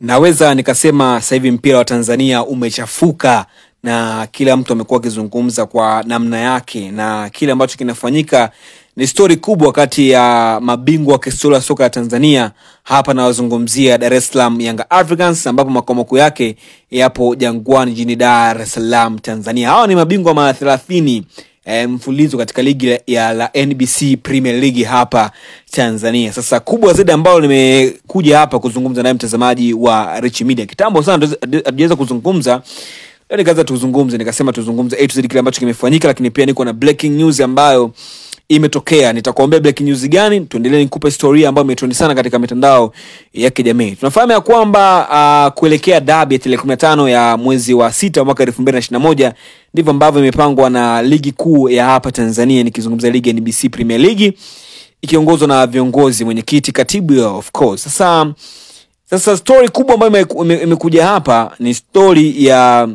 Naweza nikasema sasa hivi mpira wa Tanzania umechafuka na kila mtu amekuwa akizungumza kwa namna yake, na kile ambacho kinafanyika ni story kubwa kati ya mabingwa wa kihistoria soka ya Tanzania. Hapa nawazungumzia Dar es Salaam Young Africans, ambapo makao makuu yake yapo Jangwani jijini Dar es Salaam Tanzania. Hawa ni mabingwa mara 30 mfululizo katika ligi ya la NBC Premier League hapa Tanzania. Sasa kubwa zaidi ambalo nimekuja hapa kuzungumza naye mtazamaji wa Rich Media. Kitambo sana hatujaweza kuzungumza. Leo nikaanza tuzungumze, nikasema tuzungumze A to Z kile ambacho kimefanyika, lakini pia niko na breaking news ambayo imetokea. Nitakuambia breaking news gani, tuendelee nikupe story ambayo imetrend sana katika mitandao ya kijamii. Tunafahamu ya kwamba kuelekea derby ya tarehe 15 ya mwezi wa 6 mwaka 2021 ndivyo ambavyo imepangwa na ligi kuu ya hapa Tanzania, nikizungumza ligi ya NBC Premier League ikiongozwa na viongozi, mwenyekiti, katibu of course. Sasa story kubwa ambayo imekuja hapa ni story ya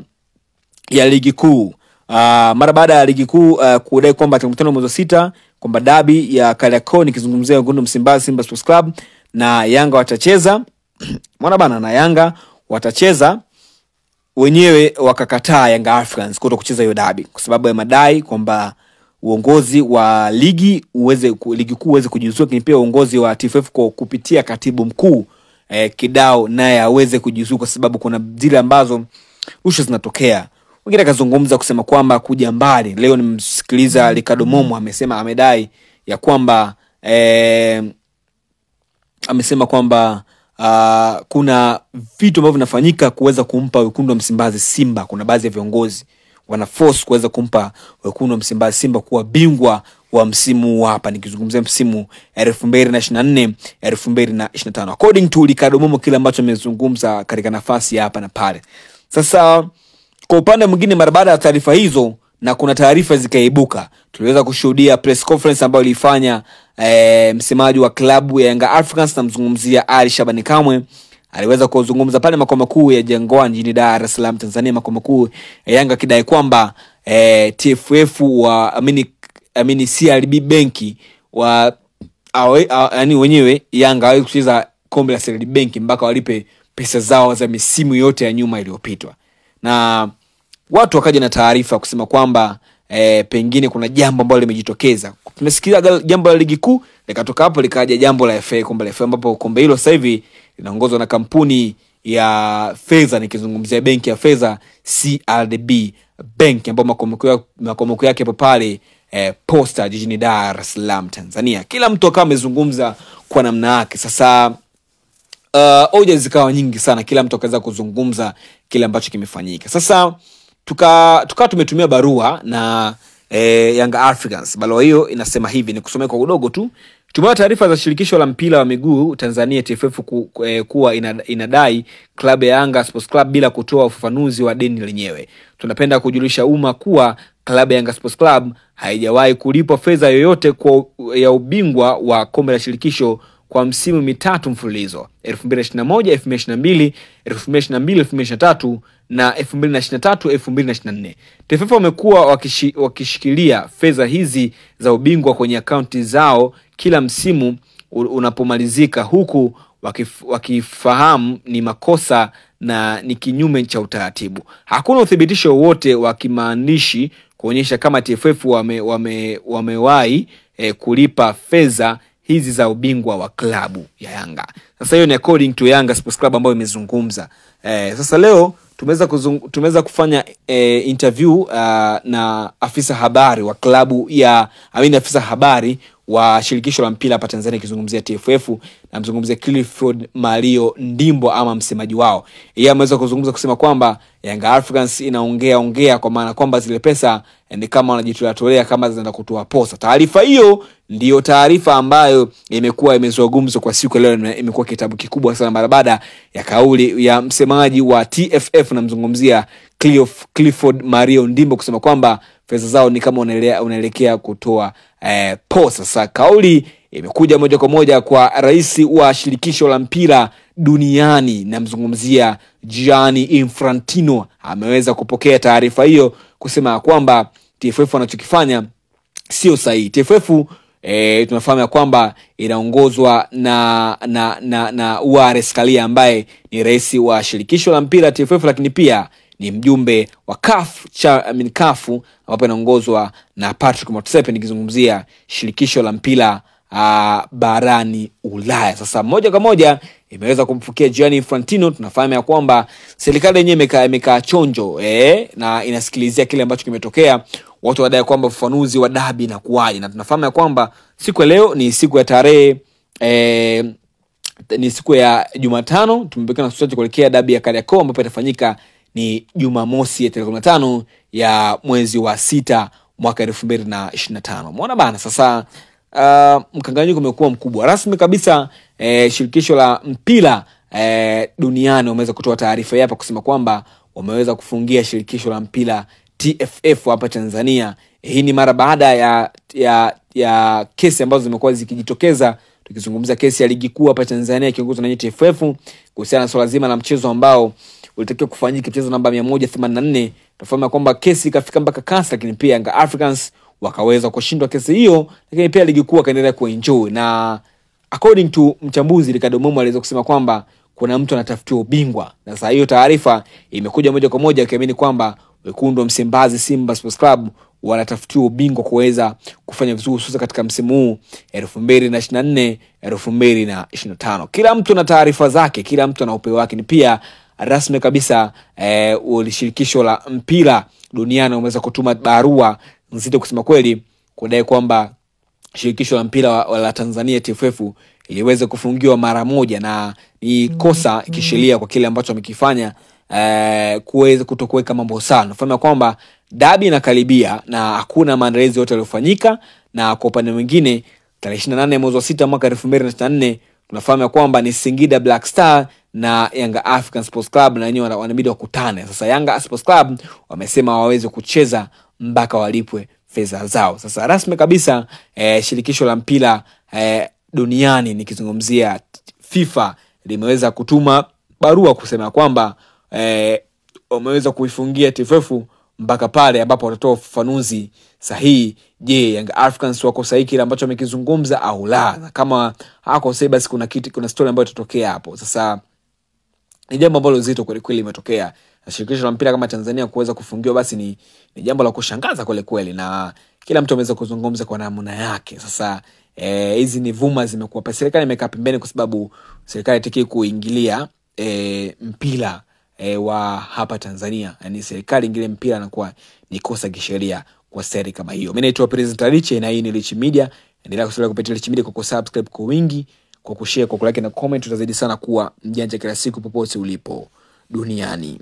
ligi kuu. Mara baada ya ligi kuu kudai kwamba tarehe 15 mwezi wa 6 kwamba dabi ya Kariakoo, nikizungumzia Wekundu Msimbazi Simba Sports Club na Yanga watacheza. Mwana bana, na Yanga watacheza, wenyewe wakakataa Yanga Africans kutokucheza hiyo dabi kwa sababu ya madai kwamba uongozi wa ligi kuu uweze kujiuzulu, lakini pia uongozi wa TFF kwa kupitia katibu mkuu Kidao naye aweze kujiuzulu kwa sababu kuna zile ambazo usho zinatokea. Wengine kazungumza kusema kwamba kuja mbali. Leo nimsikiliza Ricardo Momo amedai ya kwamba amesema kwamba kuna vitu ambavyo vinafanyika kuweza kumpa Wekundu wa Msimbazi Simba. Kuna baadhi ya viongozi wana force kuweza kumpa Wekundu wa Msimbazi Simba kuwa bingwa wa msimu hapa, nikizungumzia msimu 2024 2025. According to Ricardo Momo, kile ambacho amezungumza katika nafasi hapa na pale. Sasa kwa upande mwingine, mara baada ya taarifa hizo na kuna taarifa zikaibuka, tuliweza kushuhudia press conference ambayo ilifanya msemaji wa klabu ya Young Africans, namzungumzia Ali Shabani Kamwe. Aliweza kuzungumza pale makao makuu ya Jangwani jijini Dar es Salaam Tanzania, makao makuu ya Yanga, kidai kwamba TFF amini CRB benki yani wenyewe Yanga hawezi kucheza kombe la CRB benki mpaka walipe pesa zao za misimu yote ya nyuma iliyopitwa. Na watu wakaja na taarifa kusema kwamba pengine kuna jambo ambalo limejitokeza. Tumesikia jambo la ligi kuu, likatoka hapo likaja jambo la FA, kombe la FA, ambapo kombe hilo sasa hivi linaongozwa na kampuni ya fedha, nikizungumzia benki ya fedha CRDB Bank, ambapo makao makuu yake hapo pale Posta jijini Dar es Salaam Tanzania. Kila mtu akawa amezungumza kwa namna yake. Sasa hoja zikawa nyingi sana, kila mtu akaweza kuzungumza kile ambacho kimefanyika. Sasa tumetumia barua na Young Africans. Barua hiyo inasema hivi, ni kusomea kwa udogo tu. Tumeona taarifa za shirikisho la mpira wa miguu Tanzania TFF kuwa inadai klabu ya Yanga Sports Club bila kutoa ufafanuzi wa deni lenyewe. Tunapenda kujulisha umma kuwa klabu ya Yanga Sports Club haijawahi kulipwa fedha yoyote ya ubingwa wa kombe la shirikisho kwa msimu mitatu mfululizo, 2021, 2022, 2023 na 2023-2024. TFF wamekuwa wakishikilia fedha hizi za ubingwa kwenye akaunti zao kila msimu unapomalizika, huku wakifahamu ni makosa na ni kinyume cha utaratibu. Hakuna uthibitisho wote wa kimaandishi kuonyesha kama TFF wamewahi kulipa fedha hizi za ubingwa wa klabu ya Yanga. Sasa hiyo ni according to Yanga Sports Club ambayo imezungumza. Sasa leo tumeweza kufanya interview na afisa habari wa klabu ya afisa habari wa shirikisho la mpira hapa Tanzania, kizungumzia TFF, na mzungumzia Clifford Mario Ndimbo ama msemaji wao. Yeye ameweza kuzungumza kusema kwamba Young Africans inaongea kwa maana kwamba zile pesa ni kama wanajitolea kama zinaenda kutoa posa. Taarifa hiyo ndio taarifa ambayo imekuwa imezungumzwa kwa siku leo, imekuwa kitabu kikubwa sana mara baada ya kauli ya msemaji wa TFF, na mzungumzia Clifford Mario Ndimbo kusema kwamba pesa zao ni kama unaelekea kutoa posa. Sasa kauli imekuja moja kwa moja kwa rais wa shirikisho la mpira duniani, na mzungumzia Gianni Infantino. Ameweza kupokea taarifa hiyo kusema kwamba TFF wanachokifanya sio sahihi. TFF tunafahamu kwamba inaongozwa na Wallace Karia ambaye ni rais wa shirikisho la mpira TFF, lakini pia ni mjumbe wa CAF ambapo inaongozwa na Patrick Motsepe, nikizungumzia shirikisho la mpira barani Ulaya. Sasa moja kwa moja imeweza kumfukia Gianni Infantino. Tunafahamu ya kwamba serikali yenyewe imekaa chonjo na inasikilizia kile ambacho kimetokea. Watu wadai kwamba ufafanuzi wa dabi na kuaje, na tunafahamu ya kwamba siku ya leo ni siku ya tarehe ni siku ya Jumatano. Tumebekana na sote kuelekea dabi ya Kariakoo ambapo itafanyika ni Jumamosi ya tarehe 15 ya mwezi wa 6 mwaka 2025. Umeona bana, sasa mkanganyiko umekuwa mkubwa. Rasmi kabisa shirikisho la mpira duniani wameweza kutoa taarifa hapa kusema kwamba wameweza kufungia shirikisho la mpira TFF hapa Tanzania. Hii ni mara baada ya kesi ambazo zimekuwa zikijitokeza, tukizungumza kesi ya ligi kuu hapa Tanzania ikiongozwa na TFF kuhusiana na swala zima la mchezo ambao ulitakiwa kufanyika, mchezo namba 184. Tunafahamu kwamba kesi ikafika mpaka CAS, lakini pia Young Africans wakaweza kushindwa kesi hiyo, lakini pia ligi kuu akaendelea kuenjoy. Na according to mchambuzi Ricardo Momo aliweza kusema kwamba kuna mtu anatafutiwa ubingwa. Na sasa hiyo taarifa imekuja moja kwa moja akiamini kwamba wekundu wa Msimbazi Simba Sports Club wanatafutiwa ubingwa kuweza kufanya vizuri hususa katika msimu huu 2024 2025. Kila mtu na taarifa zake, kila mtu na upeo wake. Ni pia rasmi kabisa shirikisho la mpira duniani wameweza kutuma barua nzito kusema kweli kudai kwamba shirikisho la mpira la Tanzania TFF iliweza kufungiwa mara moja, na ni kosa kisheria kwa kile ambacho wamekifanya kuweza kutokuweka mambo sawa. Nafahamu kwamba dabi inakaribia na hakuna maandalizi yote yaliyofanyika, na kwa upande mwingine tarehe 28 mwezi wa 6 mwaka 2024 tunafahamu kwamba ni Singida Black Star na Yanga African Sports Club, na wenyewe wanabidi wakutane. Sasa Yanga Sports Club wamesema waweze kucheza mpaka walipwe fedha zao. Sasa rasmi kabisa shirikisho la mpira duniani nikizungumzia FIFA limeweza kutuma barua kusema kwamba wameweza kuifungia TFF mpaka pale ambapo watatoa ufafanuzi sahihi. Je, Young Africans wako sahihi kile ambacho wamekizungumza au la? Na kama hako sahihi, basi kuna story ambayo itatokea hapo. Sasa ni jambo ambalo zito kweli kweli limetokea. Shirikisho la mpira kama Tanzania kuweza kufungiwa basi ni jambo la kushangaza kweli kweli, na kila mtu ameweza kuzungumza kwa namna yake. Sasa hizi ni vuma zimekuwa pa, serikali imekaa pembeni kwa sababu serikali itaki kuingilia mpira wa hapa Tanzania. Yani serikali ingilie mpira na kuwa ni kosa kisheria kwa seri kama hiyo. Mimi naitwa Presenter Rich na hii ni Rich Media. Endelea kusalia kupitia Rich Media kwa kusubscribe kwa wingi, kwa kushare, kwa kulike na comment. Tutazidi sana kuwa mjanja kila siku popote ulipo duniani.